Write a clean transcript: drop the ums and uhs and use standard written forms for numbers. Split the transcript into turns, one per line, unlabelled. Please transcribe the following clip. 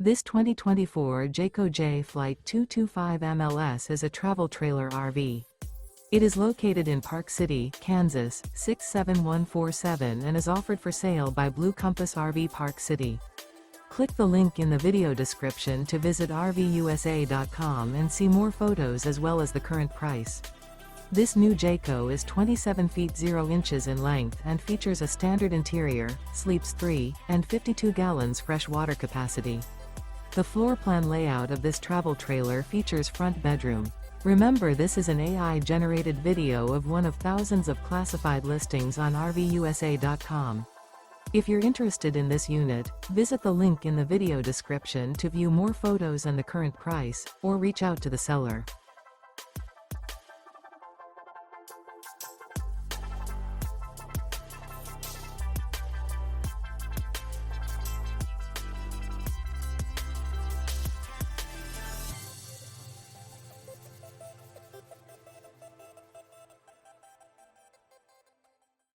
This 2024 Jayco Jay Flight 225 MLS is a travel trailer RV. It is located in Park City, Kansas, 67147 and is offered for sale by Blue Compass RV Park City. Click the link in the video description to visit RVUSA.com and see more photos as well as the current price. This new Jayco is 27 feet 0 inches in length and features a standard interior, sleeps 3, and 52 gallons fresh water capacity. The floor plan layout of this travel trailer features front bedroom. Remember, this is an AI-generated video of one of thousands of classified listings on RVUSA.com. If you're interested in this unit, visit the link in the video description to view more photos and the current price, or reach out to the seller.